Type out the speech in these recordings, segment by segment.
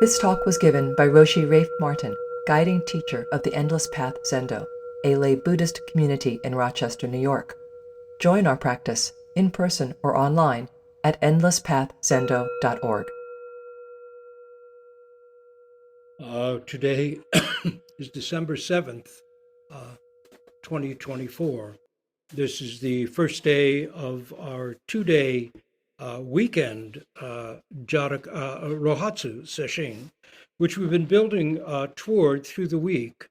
This talk was given by Roshi Rafe Martin, guiding teacher of the Endless Path Zendo, a lay Buddhist community in Rochester, New York. Join our practice, in person or online, at endlesspathzendo.org. Today is December 7th, 2024. This is the first day of our two-day weekend rohatsu sesshin, which we've been building toward through the week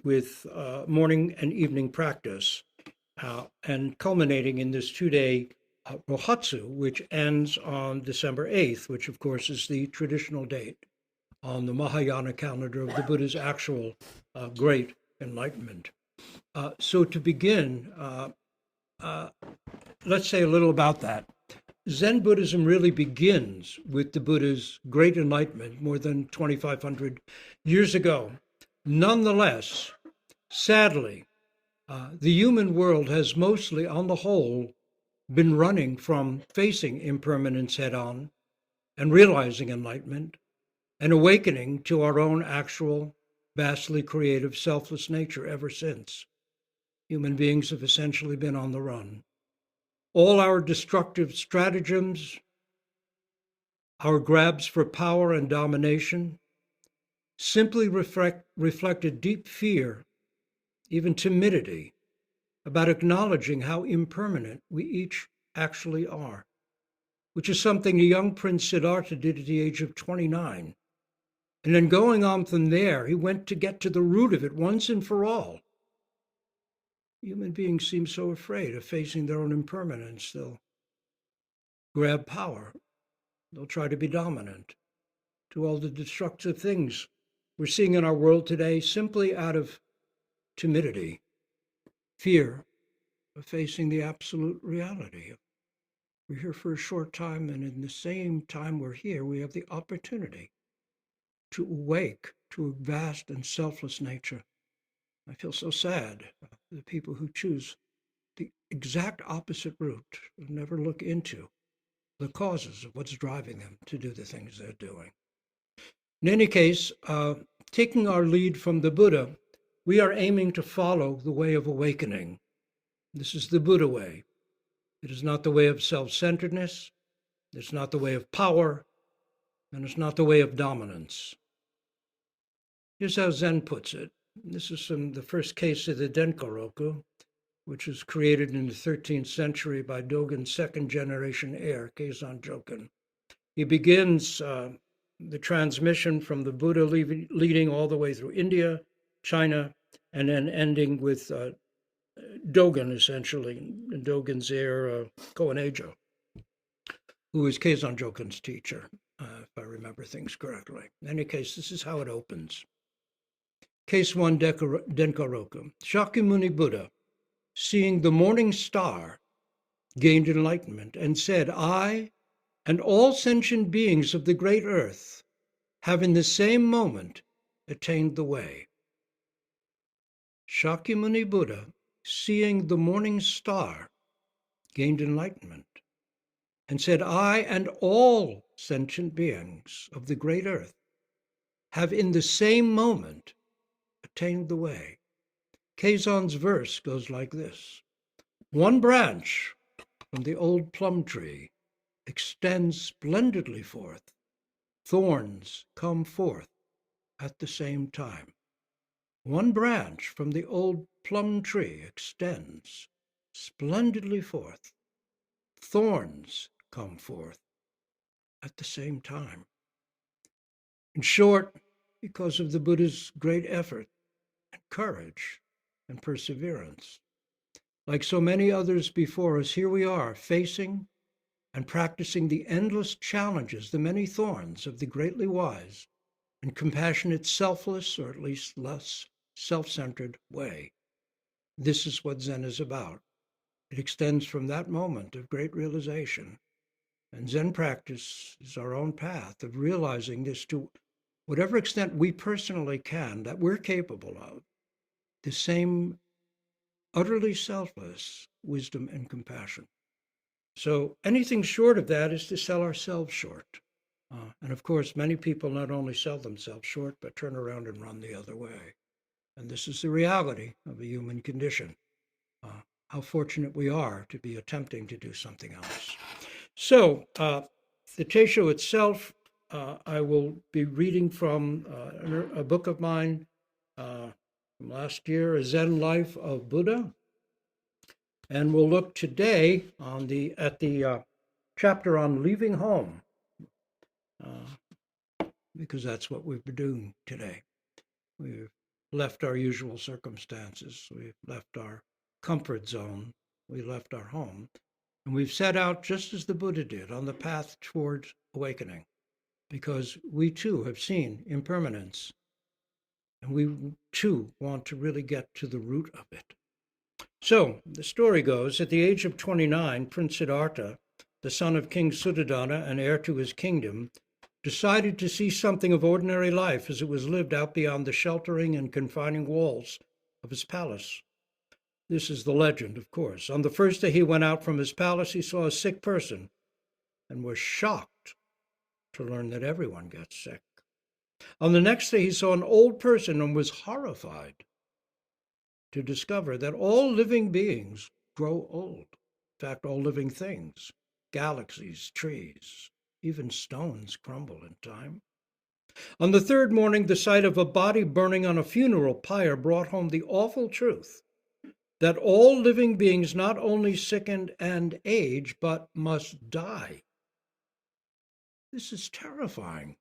with morning and evening practice, and culminating in this two-day rohatsu, which ends on December 8th, which of course is the traditional date on the Mahayana calendar of the Buddha's actual great enlightenment. So to begin, let's say a little about that. Zen Buddhism really begins with the Buddha's great enlightenment more than 2,500 years ago. Nonetheless, sadly, the human world has mostly, on the whole, been running from facing impermanence head-on and realizing enlightenment and awakening to our own actual, vastly creative, selfless nature ever since. Human beings have essentially been on the run. All our destructive stratagems, our grabs for power and domination, simply reflect a deep fear, even timidity, about acknowledging how impermanent we each actually are, which is something the young Prince Siddhartha did at the age of 29. And then going on from there, he went to get to the root of it once and for all. Human beings seem so afraid of facing their own impermanence. They'll grab power. They'll try to be dominant. Do all the destructive things we're seeing in our world today simply out of timidity, fear of facing the absolute reality. We're here for a short time, and in the same time we're here, we have the opportunity to awake to a vast and selfless nature. I feel so sad for the people who choose the exact opposite route and never look into the causes of what's driving them to do the things they're doing. In any case, taking our lead from the Buddha, we are aiming to follow the way of awakening. This is the Buddha way. It is not the way of self-centeredness. It's not the way of power. And it's not the way of dominance. Here's how Zen puts it. This is from the first case of the Denkoroku, which was created in the 13th century by Dogen's second-generation heir, Keizan Joken. He begins the transmission from the Buddha leading all the way through India, China, and then ending with Dogen, essentially, Dogen's heir, Koen-Ejo, who is Keizan Joken's teacher, if I remember things correctly. In any case, this is how it opens. Case 1, Denkoroku. Shakyamuni Buddha, seeing the morning star, gained enlightenment and said, I and all sentient beings of the great earth have in the same moment attained the way. Shakyamuni Buddha, seeing the morning star, gained enlightenment and said, I and all sentient beings of the great earth have in the same moment attained the way. Keizan's verse goes like this. One branch from the old plum tree extends splendidly forth. Thorns come forth at the same time. One branch from the old plum tree extends splendidly forth. Thorns come forth at the same time. In short, because of the Buddha's great effort and courage and perseverance, like so many others before us, here we are facing and practicing the endless challenges, the many thorns of the greatly wise and compassionate, selfless, or at least less self-centered way. This is what Zen is about. It extends from that moment of great realization. And Zen practice is our own path of realizing this to whatever extent we personally can, that we're capable of, the same utterly selfless wisdom and compassion. So anything short of that is to sell ourselves short. And of course, many people not only sell themselves short, but turn around and run the other way. And this is the reality of the human condition. How fortunate we are to be attempting to do something else. So, the teisho itself, I will be reading from a book of mine from last year, A Zen Life of Buddha. And we'll look today at the chapter on leaving home, because that's what we've been doing today. We've left our usual circumstances. We've left our comfort zone. We left our home. And we've set out, just as the Buddha did, on the path towards awakening, because we too have seen impermanence. And we too want to really get to the root of it. So the story goes, at the age of 29, Prince Siddhartha, the son of King Suddhodana and heir to his kingdom, decided to see something of ordinary life as it was lived out beyond the sheltering and confining walls of his palace. This is the legend, of course. On the first day he went out from his palace, he saw a sick person and was shocked to learn that everyone gets sick. On the next day he saw an old person and was horrified to discover that all living beings grow old. In fact, all living things, galaxies, trees, even stones crumble in time. On the third morning, the sight of a body burning on a funeral pyre brought home the awful truth that all living beings not only sicken and age, but must die. This is terrifying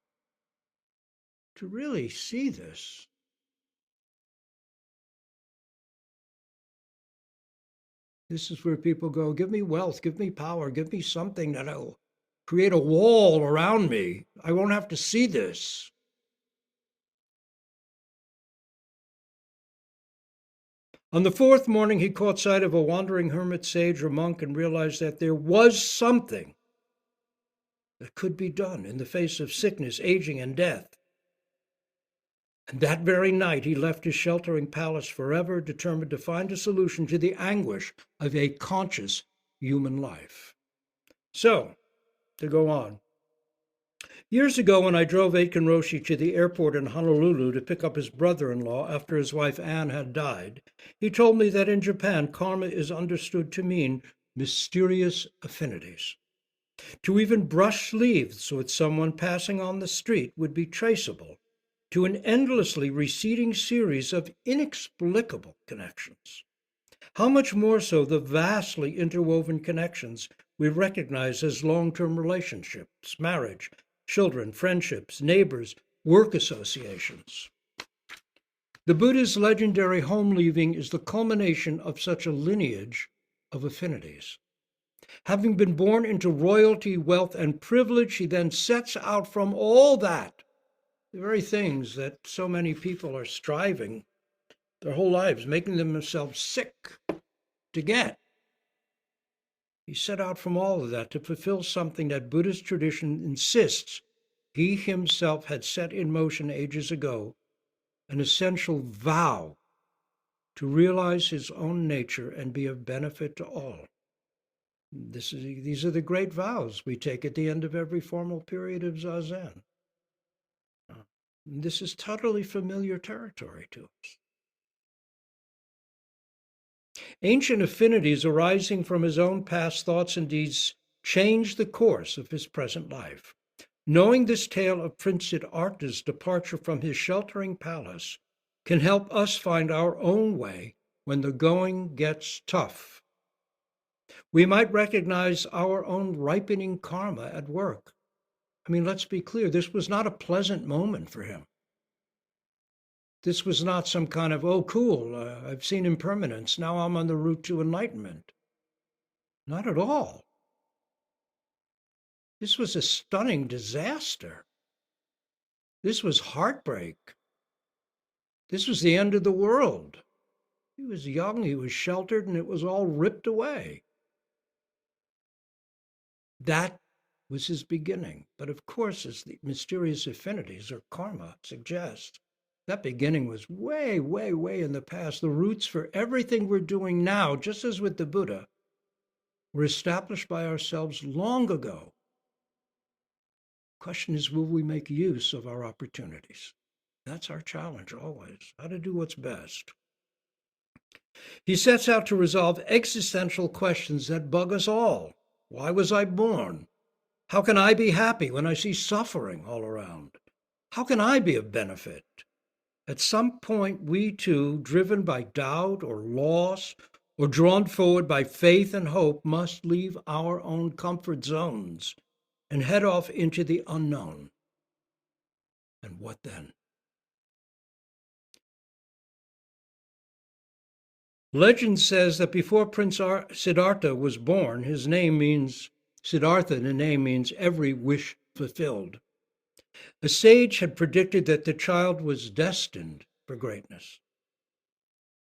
to really see this. This is where people go, give me wealth, give me power, give me something that'll create a wall around me. I won't have to see this. On the fourth morning, he caught sight of a wandering hermit, sage, or monk and realized that there was something that could be done in the face of sickness, aging, and death. And that very night, he left his sheltering palace forever, determined to find a solution to the anguish of a conscious human life. So, to go on. Years ago, when I drove Aitken Roshi to the airport in Honolulu to pick up his brother-in-law after his wife Anne had died, he told me that in Japan, karma is understood to mean mysterious affinities. To even brush leaves with someone passing on the street would be traceable to an endlessly receding series of inexplicable connections. How much more so the vastly interwoven connections we recognize as long-term relationships, marriage, children, friendships, neighbors, work associations. The Buddha's legendary home leaving is the culmination of such a lineage of affinities. Having been born into royalty, wealth, and privilege, he then sets out from all that, the very things that so many people are striving their whole lives, making themselves sick to get. He set out from all of that to fulfill something that Buddhist tradition insists he himself had set in motion ages ago, an essential vow to realize his own nature and be of benefit to all. These are the great vows we take at the end of every formal period of Zazen. This is totally familiar territory to us. Ancient affinities arising from his own past thoughts and deeds changed the course of his present life. Knowing this tale of Prince Siddhartha's departure from his sheltering palace can help us find our own way when the going gets tough. We might recognize our own ripening karma at work. I mean, let's be clear, this was not a pleasant moment for him. This was not some kind of, oh, cool, I've seen impermanence, now I'm on the route to enlightenment. Not at all. This was a stunning disaster. This was heartbreak. This was the end of the world. He was young, he was sheltered, and it was all ripped away. That was his beginning. But of course, as the mysterious affinities or karma suggest, that beginning was way, way, way in the past. The roots for everything we're doing now, just as with the Buddha, were established by ourselves long ago. Question is, will we make use of our opportunities? That's our challenge always, how to do what's best. He sets out to resolve existential questions that bug us all. Why was I born? How can I be happy when I see suffering all around? How can I be of benefit? At some point, we too, driven by doubt or loss, or drawn forward by faith and hope, must leave our own comfort zones and head off into the unknown. And what then? Legend says that before Prince Siddhartha was born, his name means, Siddhartha, the name means every wish fulfilled. A sage had predicted that the child was destined for greatness.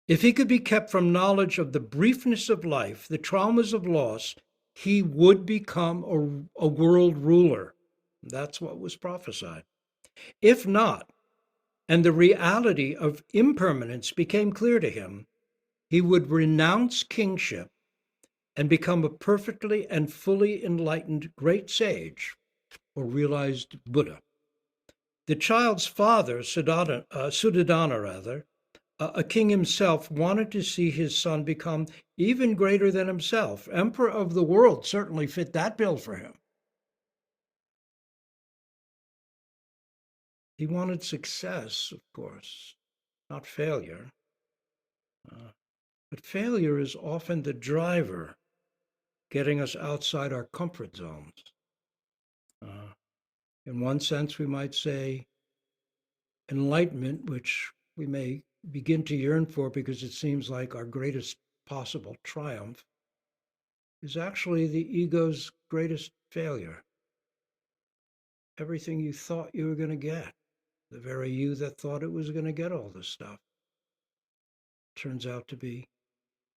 If he could be kept from knowledge of the briefness of life, the traumas of loss, he would become a world ruler. That's what was prophesied. If not, and the reality of impermanence became clear to him, he would renounce kingship and become a perfectly and fully enlightened great sage or realized Buddha. The child's father, Suddhodana, a king himself, wanted to see his son become even greater than himself. Emperor of the world certainly fit that bill for him. He wanted success, of course, not failure. But failure is often the driver getting us outside our comfort zones. In one sense, we might say enlightenment, which we may begin to yearn for because it seems like our greatest possible triumph, is actually the ego's greatest failure. Everything you thought you were going to get, the very you that thought it was going to get all this stuff, turns out to be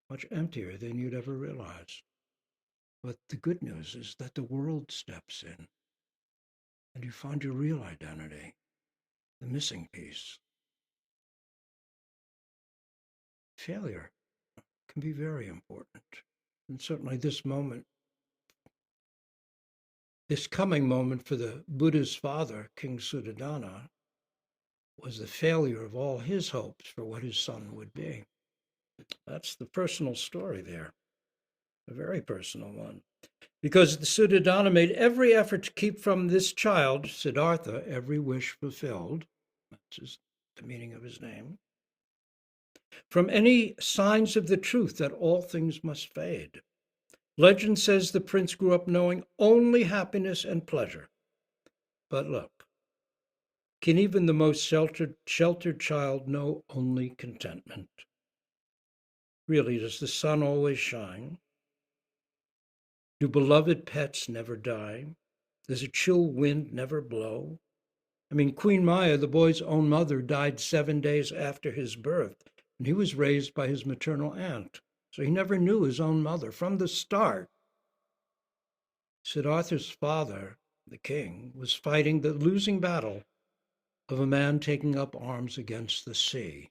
much emptier than you'd ever realize. But the good news is that the world steps in and you find your real identity, the missing piece. Failure can be very important. And certainly this coming moment for the Buddha's father, King Suddhodana, was the failure of all his hopes for what his son would be. That's the personal story there, a very personal one. Because the Suddhodana made every effort to keep from this child, Siddhartha, every wish fulfilled, that's the meaning of his name, from any signs of the truth that all things must fade. Legend says the prince grew up knowing only happiness and pleasure. But look, can even the most sheltered child know only contentment? Really, does the sun always shine? Do beloved pets never die? Does a chill wind never blow? I mean, Queen Maya, the boy's own mother, died 7 days after his birth, and he was raised by his maternal aunt. So he never knew his own mother from the start. Siddhartha's father, the king, was fighting the losing battle of a man taking up arms against the sea.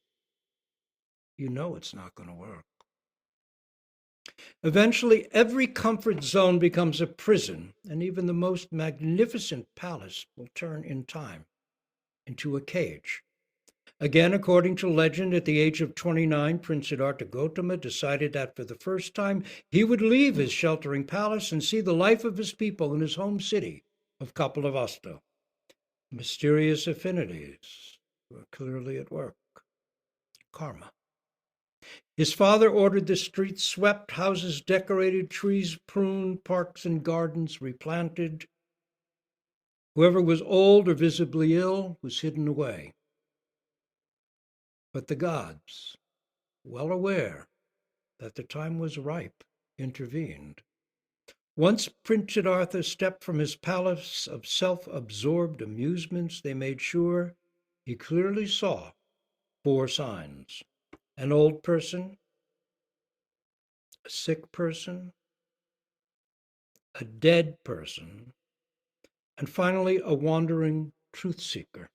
You know it's not going to work. Eventually, every comfort zone becomes a prison, and even the most magnificent palace will turn in time into a cage. Again, according to legend, at the age of 29, Prince Siddhartha Gautama decided that for the first time he would leave his sheltering palace and see the life of his people in his home city of Kapilavastu. Mysterious affinities were clearly at work. Karma. His father ordered the streets swept, houses decorated, trees pruned, parks and gardens replanted. Whoever was old or visibly ill was hidden away. But the gods, well aware that the time was ripe, intervened. Once Prince Siddhartha stepped from his palace of self-absorbed amusements, they made sure he clearly saw 4 signs: an old person, a sick person, a dead person, and finally a wandering truth seeker.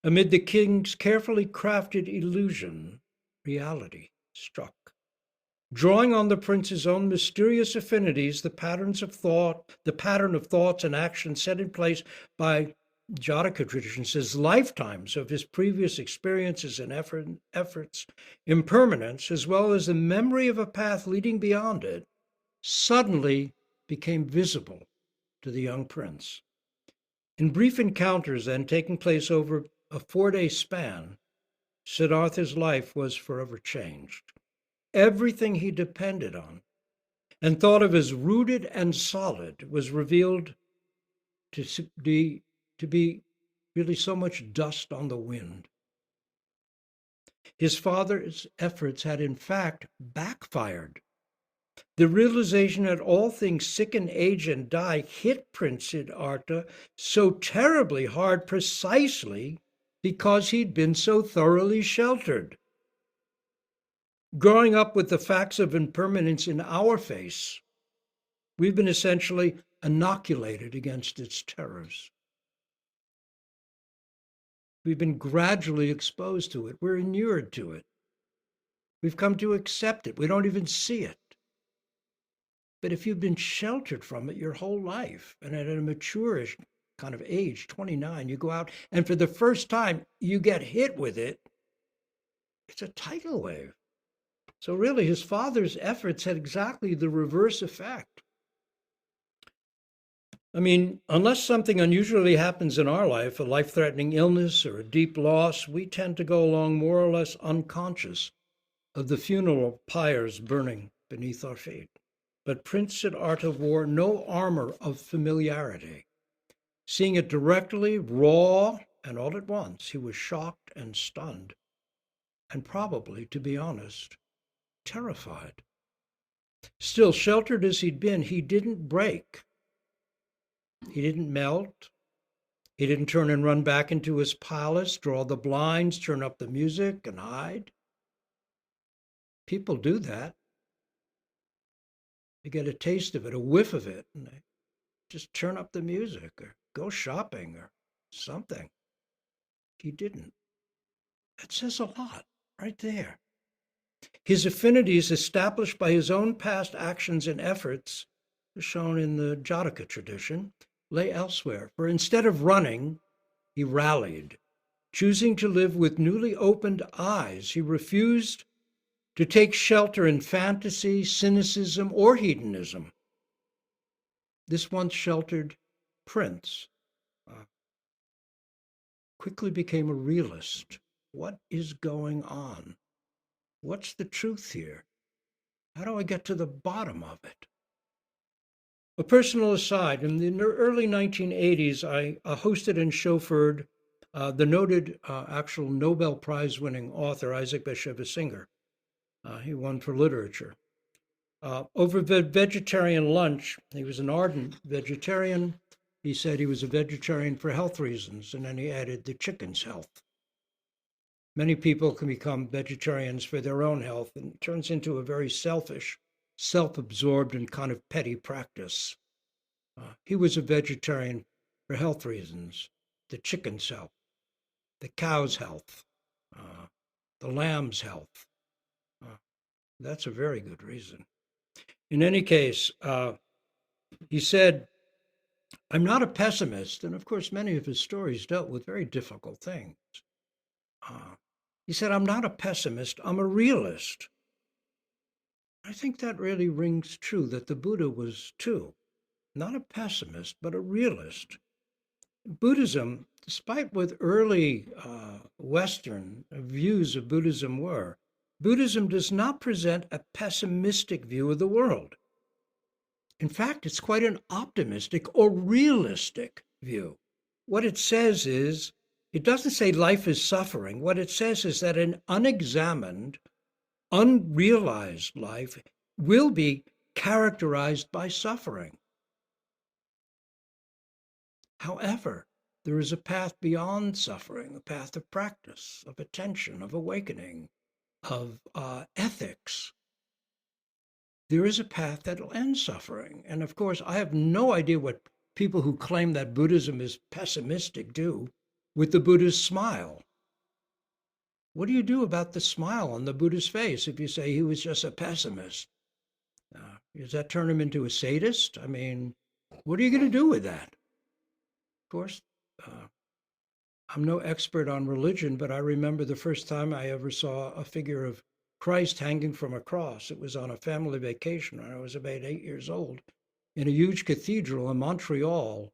Amid the king's carefully crafted illusion, reality struck. Drawing on the prince's own mysterious affinities, the pattern of thoughts and actions set in place by Jataka tradition says lifetimes of his previous experiences and efforts, impermanence, as well as the memory of a path leading beyond it, suddenly became visible to the young prince. In brief encounters then taking place over a 4-day span, Siddhartha's life was forever changed. Everything he depended on and thought of as rooted and solid was revealed to be really so much dust on the wind. His father's efforts had in fact backfired. The realization that all things sicken, age, and die hit Prince Siddhartha so terribly hard precisely because he'd been so thoroughly sheltered. Growing up with the facts of impermanence in our face, we've been essentially inoculated against its terrors. We've been gradually exposed to it. We're inured to it. We've come to accept it. We don't even see it. But if you've been sheltered from it your whole life, and at a maturish kind of age, 29, you go out and for the first time you get hit with it, it's a tidal wave. So really, his father's efforts had exactly the reverse effect. I mean, unless something unusually happens in our life, a life-threatening illness or a deep loss, we tend to go along more or less unconscious of the funeral pyres burning beneath our feet. But Prince Siddhartha wore no armor of familiarity. Seeing it directly, raw, and all at once, he was shocked and stunned, and probably, to be honest, terrified. Still, sheltered as he'd been, he didn't break. He didn't melt. He didn't turn and run back into his palace, draw the blinds, turn up the music, and hide. People do that. They get a taste of it, a whiff of it, and they just turn up the music or go shopping or something. He didn't. That says a lot right there. His affinities established by his own past actions and efforts, as shown in the Jataka tradition, lay elsewhere. For instead of running, he rallied. Choosing to live with newly opened eyes, he refused to take shelter in fantasy, cynicism, or hedonism. This once sheltered prince quickly became a realist. What is going on? What's the truth here? How do I get to the bottom of it? A personal aside, in the early 1980s, I hosted and chauffeured the noted actual Nobel Prize-winning author, Isaac Bashevis Singer. He won for literature. Over the vegetarian lunch, he was an ardent vegetarian. He said he was a vegetarian for health reasons, and then he added the chicken's health. Many people can become vegetarians for their own health, and it turns into a very selfish, self-absorbed, and kind of petty practice. He was a vegetarian for health reasons, the chicken's health, the cow's health, the lamb's health. That's a very good reason. In any case, he said, I'm not a pessimist, and of course many of his stories dealt with very difficult things. He said, I'm not a pessimist, I'm a realist. I think that really rings true, that the Buddha was too. Not a pessimist, but a realist. Buddhism, despite what early Western views of Buddhism were, Buddhism does not present a pessimistic view of the world. In fact, it's quite an optimistic or realistic view. What it says is, it doesn't say life is suffering. What it says is that an unexamined, unrealized life will be characterized by suffering. However, there is a path beyond suffering, a path of practice, of attention, of awakening, of ethics. There is a path that will end suffering. And of course, I have no idea what people who claim that Buddhism is pessimistic do with the Buddha's smile. What do you do about the smile on the Buddha's face if you say he was just a pessimist? Does that turn him into a sadist? I mean, what are you going to do with that? Of course, uh, I'm no expert on religion, but I remember the first time I ever saw a figure of Christ hanging from a cross. It was on a family vacation when I was about 8 years old in a huge cathedral in Montreal.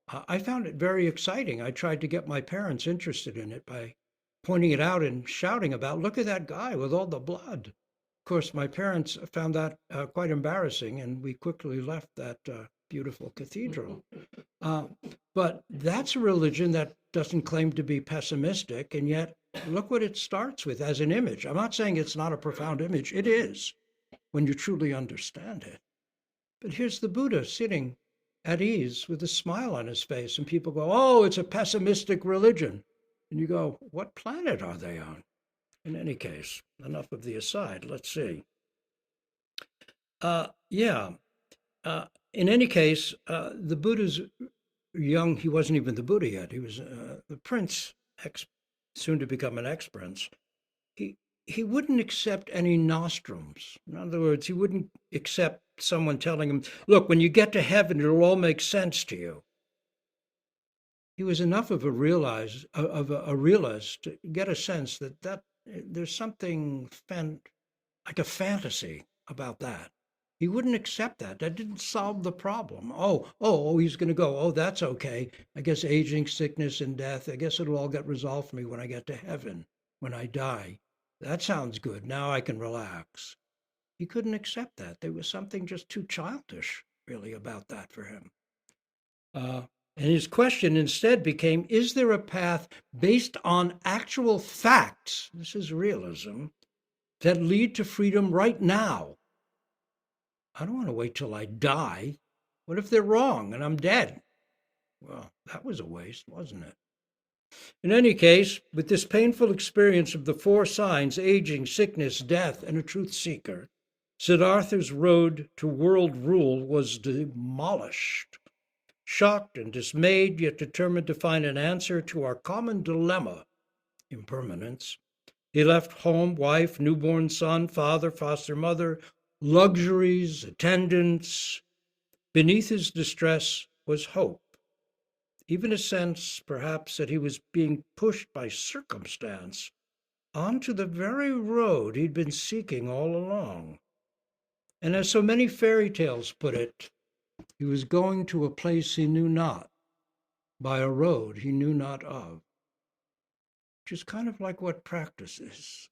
I found it very exciting. I tried to get my parents interested in it by pointing it out and shouting about, look at that guy with all the blood. Of course, my parents found that quite embarrassing, and we quickly left that beautiful cathedral. Uh, but that's a religion that doesn't claim to be pessimistic, and yet look what it starts with as an image. I'm not saying it's not a profound image, it is when you truly understand it. But here's the Buddha sitting at ease with a smile on his face, and people go, oh, it's a pessimistic religion. And you go, what planet are they on? In any case, enough of the aside. Let's see. Yeah. In any case, the Buddha's young. He wasn't even the Buddha yet. He was the prince, soon to become an ex-prince. He he wouldn't accept any nostrums. In other words, he wouldn't accept someone telling him, "Look, when you get to heaven, it'll all make sense to you." He was enough of a realist to get a sense that there's something like a fantasy about that. He wouldn't accept that. That didn't solve the problem. Oh, he's going to go. Oh, that's okay. I guess aging, sickness, and death, I guess it'll all get resolved for me when I get to heaven, when I die. That sounds good. Now I can relax. He couldn't accept that. There was something just too childish, really, about that for him. Uh, and his question instead became, is there a path based on actual facts, this is realism, that lead to freedom right now? I don't want to wait till I die. What if they're wrong and I'm dead? Well, that was a waste, wasn't it? In any case, with this painful experience of the four signs, aging, sickness, death, and a truth seeker, Siddhartha's road to world rule was demolished. Shocked and dismayed, yet determined to find an answer to our common dilemma, impermanence, he left home, wife, newborn son, father, foster mother, luxuries, attendants. Beneath his distress was hope, even a sense, perhaps, that he was being pushed by circumstance onto the very road he'd been seeking all along. And as so many fairy tales put it, he was going to a place he knew not, by a road he knew not of, which is kind of like what practice is.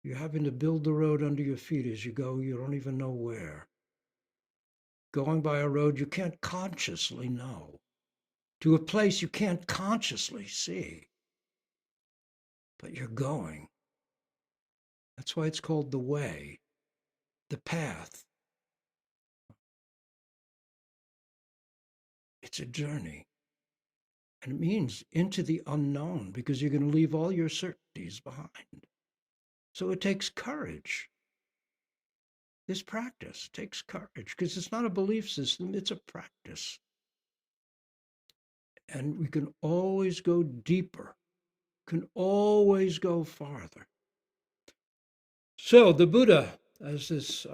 You're having to build the road under your feet as you go, you don't even know where. Going by a road you can't consciously know, to a place you can't consciously see, but you're going. That's why it's called the way, the path. It's a journey. And it means into the unknown, because you're going to leave all your certainties behind. So it takes courage. This practice takes courage, because it's not a belief system, it's a practice. And we can always go deeper, can always go farther. So the Buddha, as this,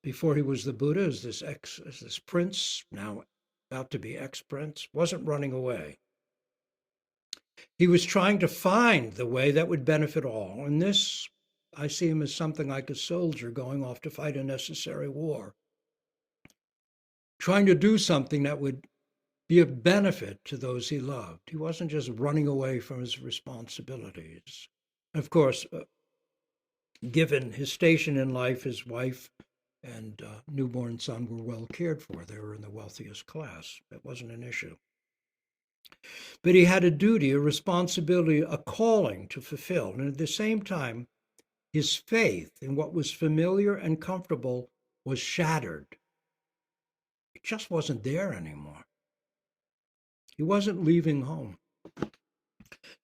before he was the Buddha, as this prince, now about to be ex-prince, wasn't running away. He was trying to find the way that would benefit all. And this, I see him as something like a soldier going off to fight a necessary war, trying to do something that would be of benefit to those he loved. He wasn't just running away from his responsibilities. Of course, given his station in life, his wife and newborn son were well cared for. They were in the wealthiest class. That wasn't an issue. But he had a duty, a responsibility, a calling to fulfill. And at the same time, his faith in what was familiar and comfortable was shattered. It just wasn't there anymore. He wasn't leaving home.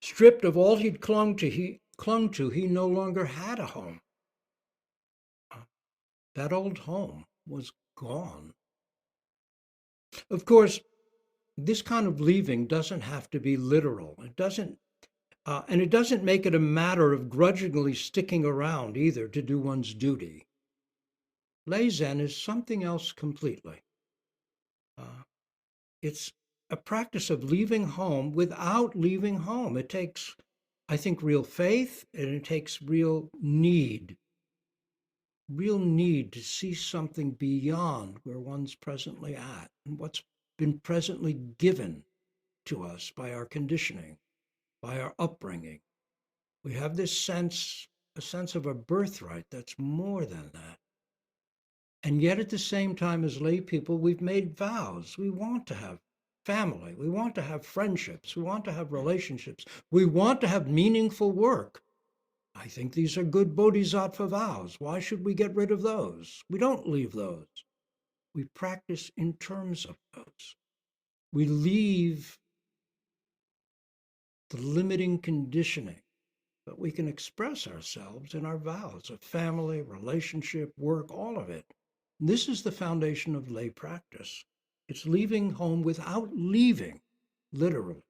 Stripped of all he'd clung to, he no longer had a home. That old home was gone. Of course, this kind of leaving doesn't have to be literal. It doesn't make it a matter of grudgingly sticking around either to do one's duty. Lei Zen is something else completely. Uh, it's a practice of leaving home without leaving home. It takes, I think, real faith, and it takes real need to see something beyond where one's presently at and what's been presently given to us by our conditioning, by our upbringing. We have this sense, a sense of a birthright that's more than that. And yet, at the same time, as lay people, we've made vows. We want to have family. We want to have friendships. We want to have relationships. We want to have meaningful work. I think these are good bodhisattva vows. Why should we get rid of those? We don't leave those. We practice in terms of those. We leave the limiting conditioning, but we can express ourselves in our vows of family, relationship, work, all of it. This is the foundation of lay practice. It's leaving home without leaving, literally.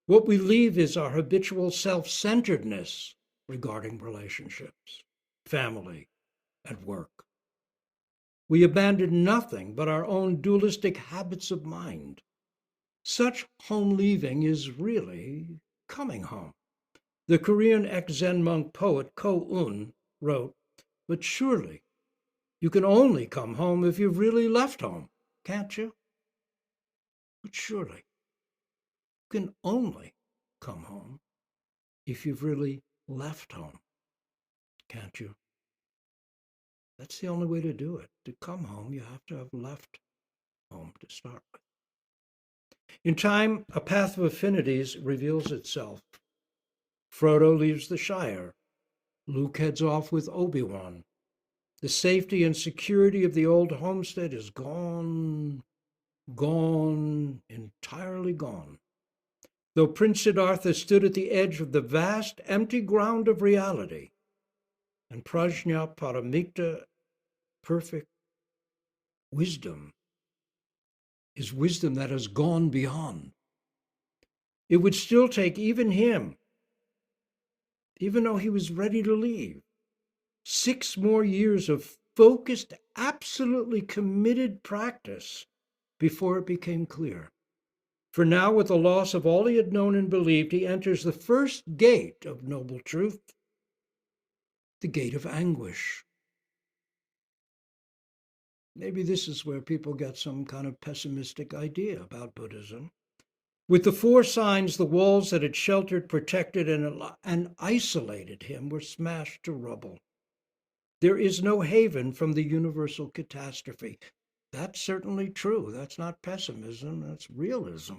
What we leave is our habitual self-centeredness regarding relationships, family, and work. We abandon nothing but our own dualistic habits of mind. Such home leaving is really coming home. The Korean ex-Zen monk poet Ko-un wrote, "But surely you can only come home if you've really left home, can't you? But surely you can only come home if you've really left home, can't you?" That's the only way to do it. To come home, you have to have left home to start with. In time, a path of affinities reveals itself. Frodo leaves the Shire. Luke heads off with Obi-Wan. The safety and security of the old homestead is gone, entirely gone. Though Prince Siddhartha stood at the edge of the vast, empty ground of reality, and Prajna Paramita, perfect wisdom, is wisdom that has gone beyond. It would still take even him, even though he was ready to leave, 6 more years of focused, absolutely committed practice before it became clear. For now, with the loss of all he had known and believed, he enters the first gate of noble truth, the gate of anguish. Maybe this is where people get some kind of pessimistic idea about Buddhism. With the 4 signs, the walls that had sheltered, protected, and isolated him were smashed to rubble. There is no haven from the universal catastrophe. That's certainly true. That's not pessimism, that's realism.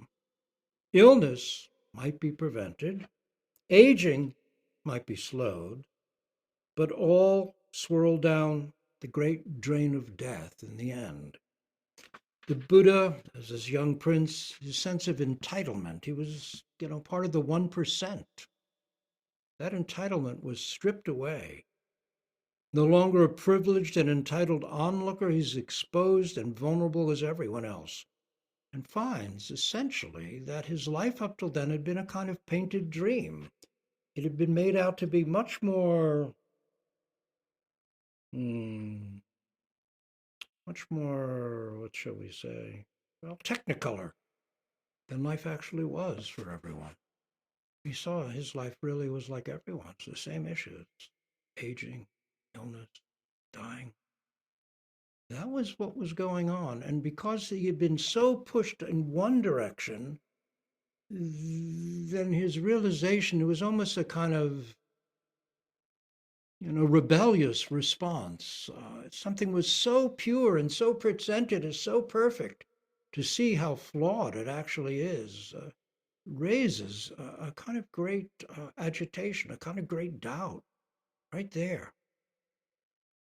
Illness might be prevented, aging might be slowed, but all swirl down the great drain of death in the end. The Buddha, as this young prince, his sense of entitlement, he was, part of the 1%. That entitlement was stripped away. No longer a privileged and entitled onlooker, he's exposed and vulnerable as everyone else, and finds, essentially, that his life up till then had been a kind of painted dream. It had been made out to be much more, what shall we say, technicolor than life actually was for everyone. He saw his life really was like everyone's, the same issues, aging, illness, dying. That was what was going on. And because he had been so pushed in one direction, then his realization, it was almost a kind of, rebellious response. Something was so pure and so presented as so perfect. To see how flawed it actually is raises a kind of great agitation, a kind of great doubt right there.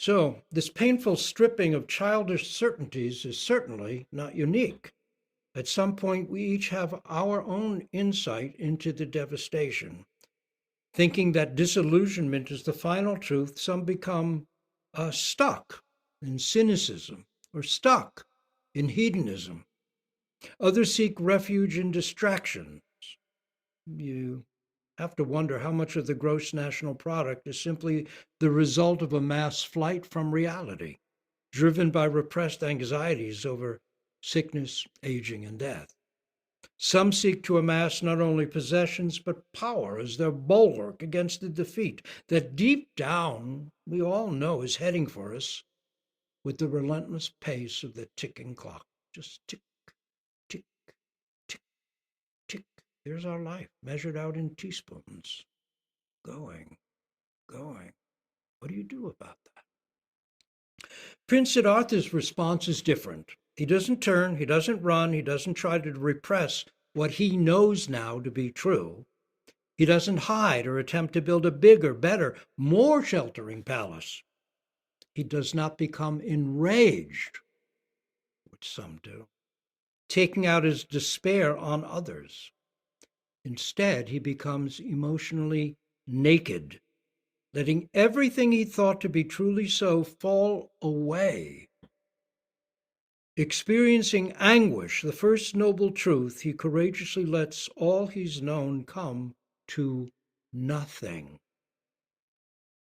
So this painful stripping of childish certainties is certainly not unique. At some point, we each have our own insight into the devastation. Thinking that disillusionment is the final truth, some become stuck in cynicism or stuck in hedonism. Others seek refuge in distractions. You have to wonder how much of the gross national product is simply the result of a mass flight from reality. driven by repressed anxieties over sickness, aging, and death. Some seek to amass not only possessions, but power as their bulwark against the defeat that deep down we all know is heading for us with the relentless pace of the ticking clock. Just tick, tick, tick, tick. Here's our life measured out in teaspoons. Going, going. What do you do about that? Prince Siddhartha's response is different. He doesn't turn, he doesn't run, he doesn't try to repress what he knows now to be true. He doesn't hide or attempt to build a bigger, better, more sheltering palace. He does not become enraged, which some do, taking out his despair on others. Instead, he becomes emotionally naked, letting everything he thought to be truly so fall away. Experiencing anguish, the first noble truth, he courageously lets all he's known come to nothing.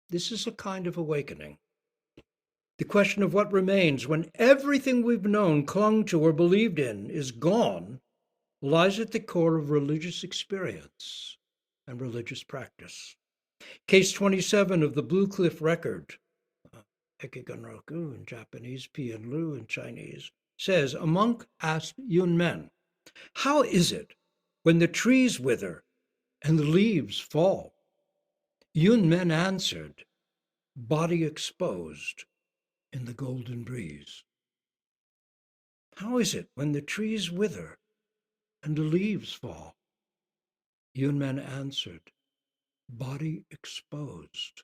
This is a kind of awakening. The question of what remains when everything we've known, clung to, or believed in is gone lies at the core of religious experience and religious practice. Case 27 of the Blue Cliff Record, Ekiganroku in Japanese, Pianlu in Chinese, says, a monk asked Yun Men, how is it when the trees wither and the leaves fall? Yun Men answered, body exposed in the golden breeze. How is it when the trees wither and the leaves fall? Yun Men answered, body exposed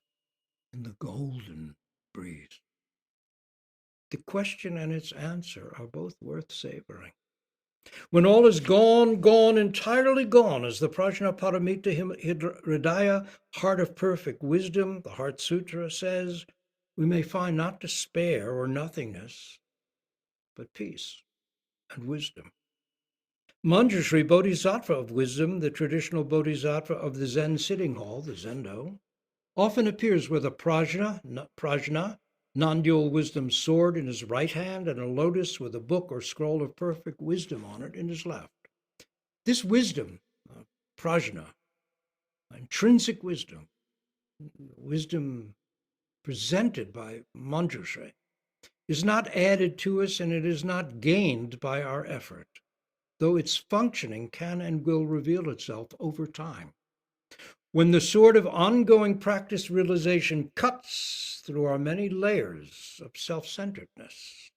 in the golden breeze. The question and its answer are both worth savoring. When all is gone, gone, entirely gone, as the Prajnaparamita Hridaya, heart of perfect wisdom, the Heart Sutra says, we may find not despair or nothingness, but peace and wisdom. Manjushri, Bodhisattva of wisdom, the traditional bodhisattva of the Zen sitting hall, the Zendo, often appears with a prajna, non-dual wisdom sword in his right hand and a lotus with a book or scroll of perfect wisdom on it in his left. This wisdom, prajna, intrinsic wisdom, wisdom presented by Manjushri, is not added to us and it is not gained by our effort, though its functioning can and will reveal itself over time. When the sword of ongoing practice realization cuts through our many layers of self-centeredness,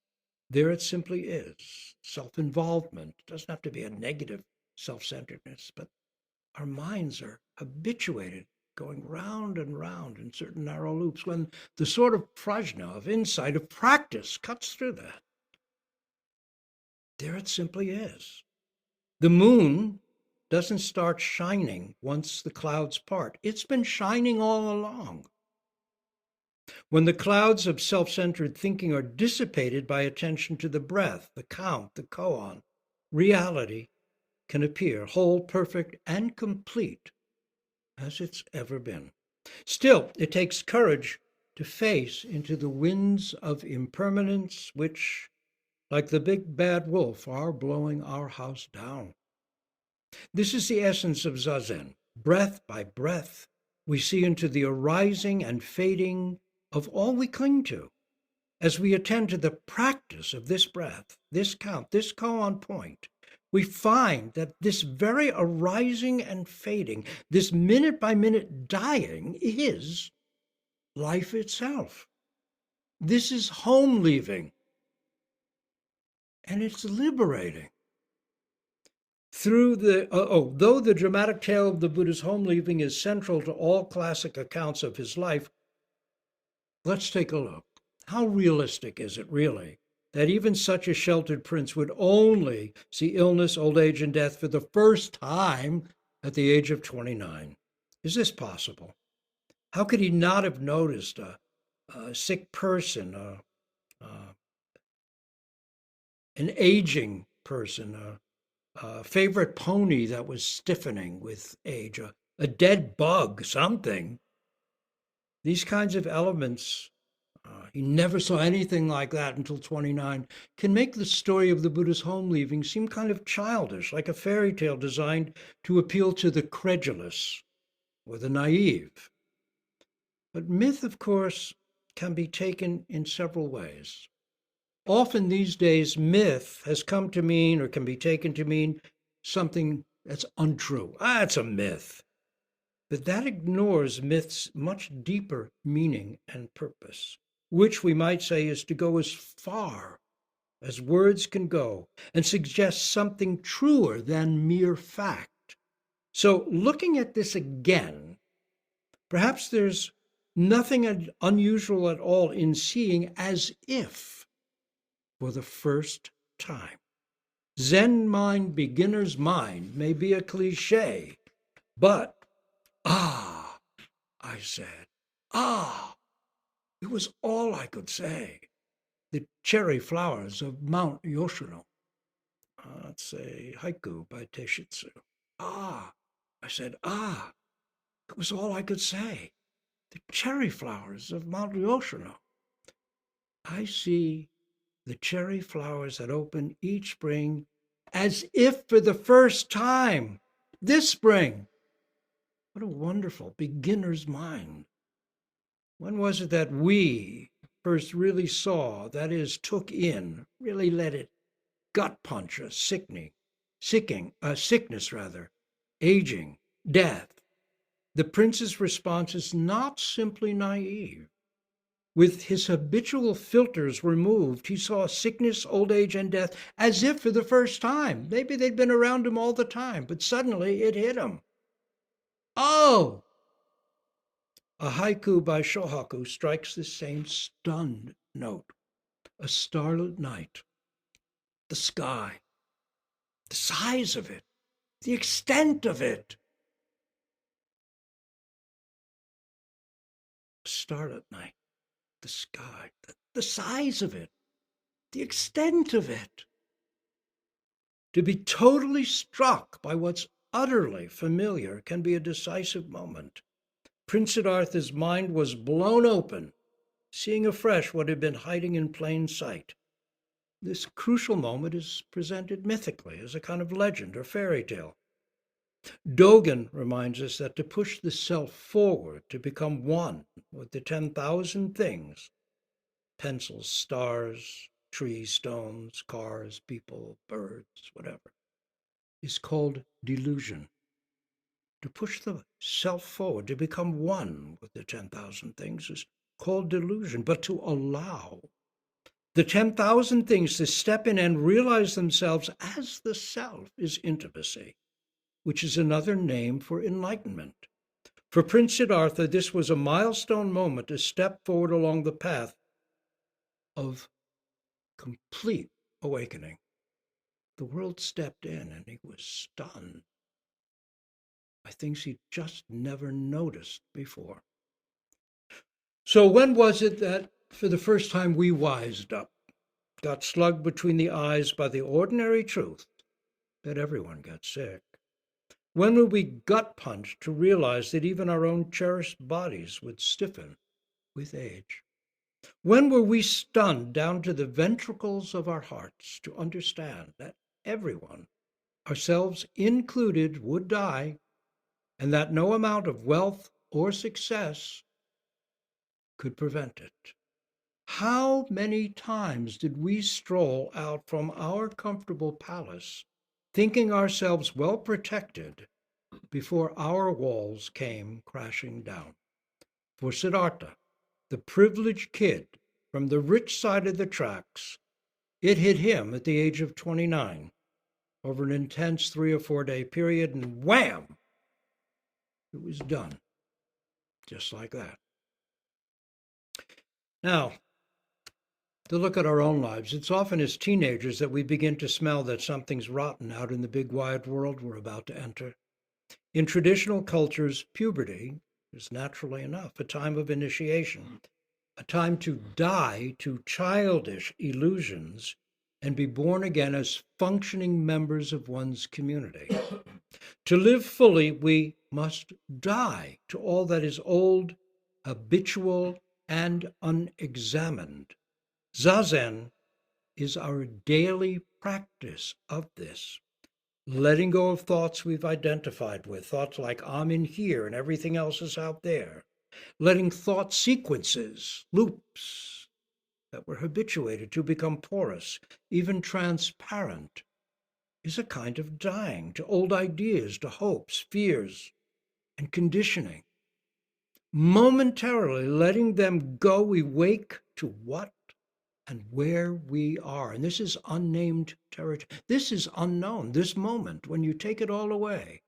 there it simply is. Self-involvement doesn't have to be a negative self-centeredness, but our minds are habituated going round and round in certain narrow loops. When the sword of prajna, of insight, of practice cuts through that, there it simply is. The moon doesn't start shining once the clouds part. It's been shining all along. When the clouds of self-centered thinking are dissipated by attention to the breath, the count, the koan, reality can appear whole, perfect, and complete as it's ever been. Still, it takes courage to face into the winds of impermanence which, like the big bad wolf, are blowing our house down. This is the essence of Zazen. Breath by breath, we see into the arising and fading of all we cling to. As we attend to the practice of this breath, this count, this koan point, we find that this very arising and fading, this minute-by-minute dying is life itself. This is home leaving, and it's liberating. Though the dramatic tale of the Buddha's home leaving is central to all classic accounts of his life, let's take a look. How realistic is it really that even such a sheltered prince would only see illness, old age, and death for the first time at the age of 29? Is this possible? How could he not have noticed a sick person, an aging person, a favorite pony that was stiffening with age, a dead bug, something? These kinds of elements He never saw anything like that until 29, can make the story of the Buddha's home leaving seem kind of childish, like a fairy tale designed to appeal to the credulous or the naive. But myth, of course, can be taken in several ways. Often these days, myth has come to mean or can be taken to mean something that's untrue. It's a myth. But that ignores myth's much deeper meaning and purpose, which we might say is to go as far as words can go and suggest something truer than mere fact. So, looking at this again, perhaps there's nothing unusual at all in seeing as if for the first time. Zen mind, beginner's mind may be a cliche, but I said, it was all I could say. The cherry flowers of Mount Yoshino. That's a haiku by Teisho. I said, it was all I could say. The cherry flowers of Mount Yoshino. I see the cherry flowers that open each spring as if for the first time this spring. What a wonderful beginner's mind. When was it that we first really saw, that is, took in, really let it gut punch a sickness, aging, death? The prince's response is not simply naive. With his habitual filters removed, he saw sickness, old age, and death as if for the first time. Maybe they'd been around him all the time, but suddenly it hit him. Oh! A haiku by Shohaku strikes the same stunned note. A starlit night, the sky, the size of it, the extent of it. A starlit night, the sky, the size of it, the extent of it. To be totally struck by what's utterly familiar can be a decisive moment. Prince Siddhartha's mind was blown open, seeing afresh what had been hiding in plain sight. This crucial moment is presented mythically as a kind of legend or fairy tale. Dogen reminds us that to push the self forward, to become one with the 10,000 things, pencils, stars, trees, stones, cars, people, birds, whatever, is called delusion. To push the self forward, to become one with the 10,000 things is called delusion, but to allow the 10,000 things to step in and realize themselves as the self is intimacy, which is another name for enlightenment. For Prince Siddhartha, this was a milestone moment to step forward along the path of complete awakening. The world stepped in and he was stunned by things he'd just never noticed before. So when was it that for the first time we wised up, got slugged between the eyes by the ordinary truth that everyone gets sick? When were we gut punched to realize that even our own cherished bodies would stiffen with age? When were we stunned down to the ventricles of our hearts to understand that everyone, ourselves included, would die, and that no amount of wealth or success could prevent it? How many times did we stroll out from our comfortable palace, thinking ourselves well protected, before our walls came crashing down? For Siddhartha, the privileged kid from the rich side of the tracks, it hit him at the age of 29 over an intense 3 or 4 day period, and wham! It was done, just like that. Now, to look at our own lives, it's often as teenagers that we begin to smell that something's rotten out in the big wide world we're about to enter. In traditional cultures, puberty is naturally enough a time of initiation, a time to die to childish illusions and be born again as functioning members of one's community. To live fully, we must die to all that is old, habitual, and unexamined. Zazen is our daily practice of this, letting go of thoughts we've identified with, thoughts like I'm in here and everything else is out there, letting thought sequences, loops that we're habituated to become porous, even transparent, is a kind of dying to old ideas, to hopes, fears, and conditioning. Momentarily letting them go, we wake to what and where we are. And this is unnamed territory. This is unknown. This moment, when you take it all away,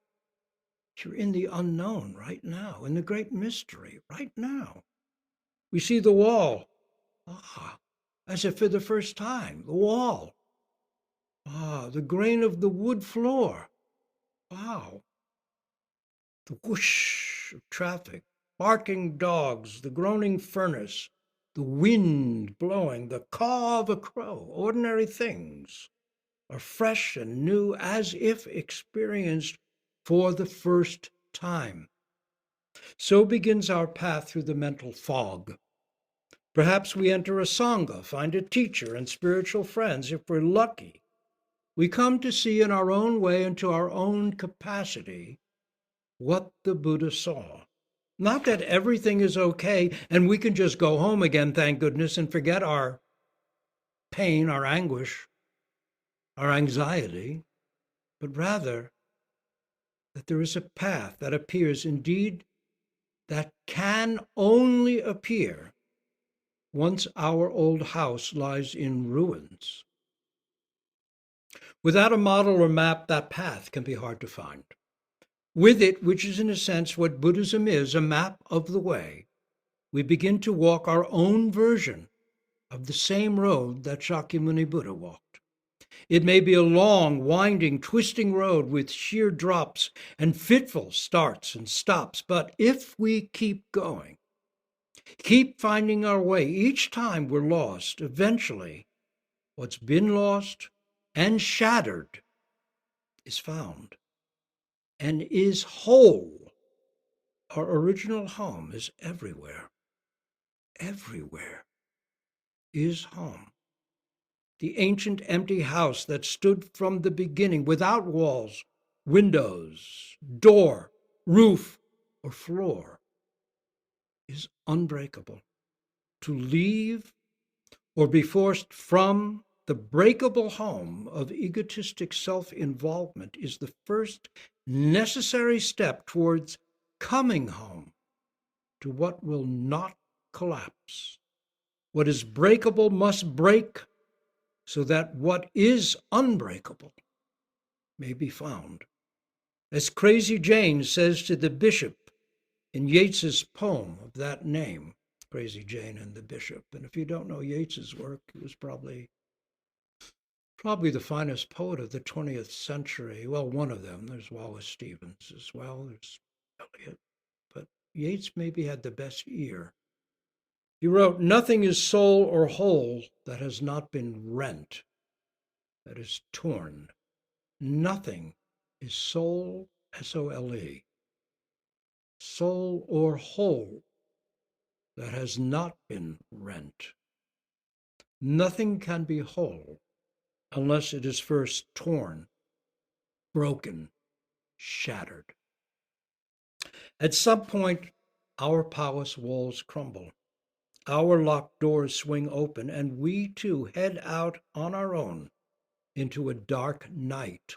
you're in the unknown right now, in the great mystery right now. We see the wall, as if for the first time, the wall. The grain of the wood floor. Wow. The whoosh of traffic, barking dogs, the groaning furnace, the wind blowing, the caw of a crow. Ordinary things are fresh and new, as if experienced for the first time. So begins our path through the mental fog. Perhaps we enter a sangha, find a teacher and spiritual friends. If we're lucky, we come to see in our own way and to our own capacity what the Buddha saw. Not that everything is okay and we can just go home again, thank goodness, and forget our pain, our anguish, our anxiety, but rather that there is a path that appears, indeed, that can only appear once our old house lies in ruins. Without a model or map, that path can be hard to find. With it, which is in a sense what Buddhism is, a map of the way, we begin to walk our own version of the same road that Shakyamuni Buddha walked. It may be a long, winding, twisting road with sheer drops and fitful starts and stops, but if we keep going, keep finding our way, each time we're lost, eventually what's been lost and shattered is found and is whole. Our original home is everywhere. Everywhere is home. The ancient empty house that stood from the beginning without walls, windows, door, roof, or floor is unbreakable. To leave or be forced from the breakable home of egotistic self-involvement is the first necessary step towards coming home to what will not collapse. What is breakable must break so that what is unbreakable may be found. As Crazy Jane says to the bishop in Yeats's poem of that name, Crazy Jane and the Bishop. And if you don't know Yeats's work, he was probably the finest poet of the 20th century. Well, one of them. There's Wallace Stevens as well. There's Eliot. But Yeats maybe had the best ear. He wrote, "Nothing is soul or whole that has not been rent, that is torn. Nothing is soul, S-O-L-E, soul or whole that has not been rent. Nothing can be whole unless it is first torn, broken, shattered. At some point, our palace walls crumble. Our locked doors swing open, and we too head out on our own into a dark night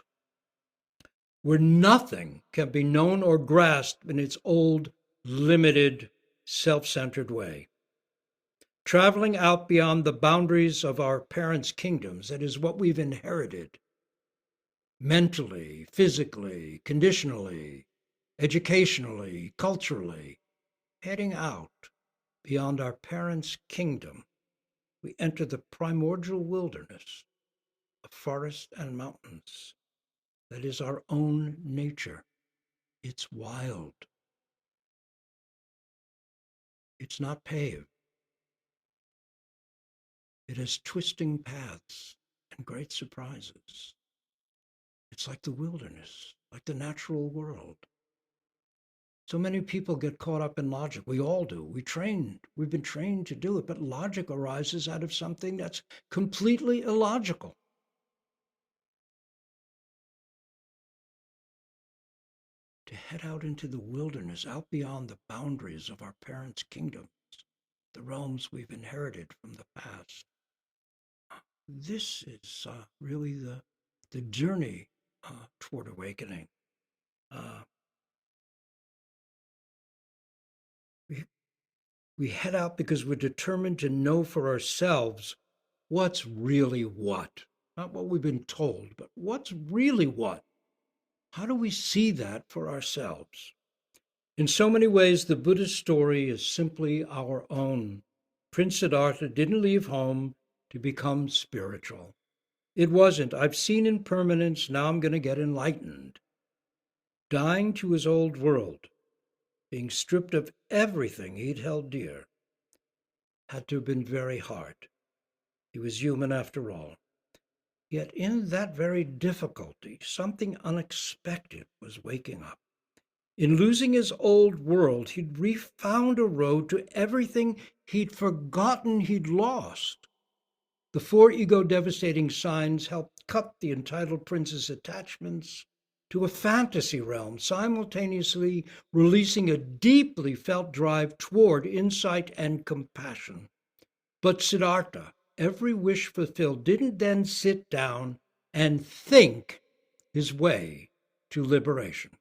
where nothing can be known or grasped in its old, limited, self-centered way. Traveling out beyond the boundaries of our parents' kingdoms, that is what we've inherited, mentally, physically, conditionally, educationally, culturally, heading out beyond our parents' kingdom, we enter the primordial wilderness of forests and mountains. That is our own nature. It's wild. It's not paved. It has twisting paths and great surprises. It's like the wilderness, like the natural world. So many people get caught up in logic. We all do. We've been trained to do it, but logic arises out of something that's completely illogical. To head out into the wilderness, out beyond the boundaries of our parents' kingdoms, the realms we've inherited from the past. This is really the journey toward awakening. We head out because we're determined to know for ourselves what's really what. Not what we've been told, but what's really what. How do we see that for ourselves? In so many ways, the Buddhist story is simply our own. Prince Siddhartha didn't leave home to become spiritual. It wasn't, I've seen impermanence, now I'm going to get enlightened. Dying to his old world, being stripped of everything he'd held dear, had to have been very hard. He was human after all. Yet in that very difficulty, something unexpected was waking up. In losing his old world, he'd refound a road to everything he'd forgotten he'd lost. The four ego-devastating signs helped cut the entitled prince's attachments to a fantasy realm, simultaneously releasing a deeply felt drive toward insight and compassion. But Siddhartha, every wish fulfilled, didn't then sit down and think his way to liberation.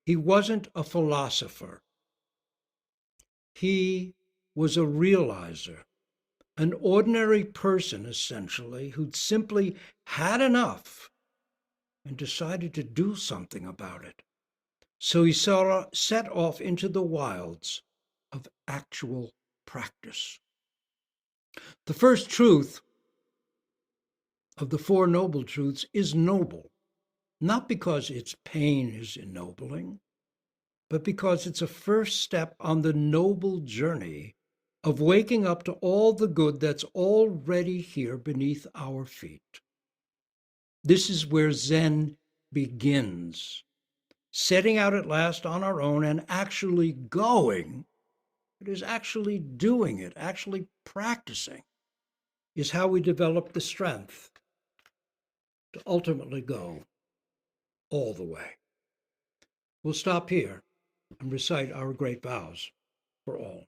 He wasn't a philosopher. He was a realizer, an ordinary person, essentially, who'd simply had enough and decided to do something about it. So he set off into the wilds of actual practice. The first truth of the Four Noble Truths is noble, not because its pain is ennobling, but because it's a first step on the noble journey of waking up to all the good that's already here beneath our feet. This is where Zen begins. Setting out at last on our own and actually going, it is actually doing it, actually practicing, is how we develop the strength to ultimately go all the way. We'll stop here and recite our great vows for all.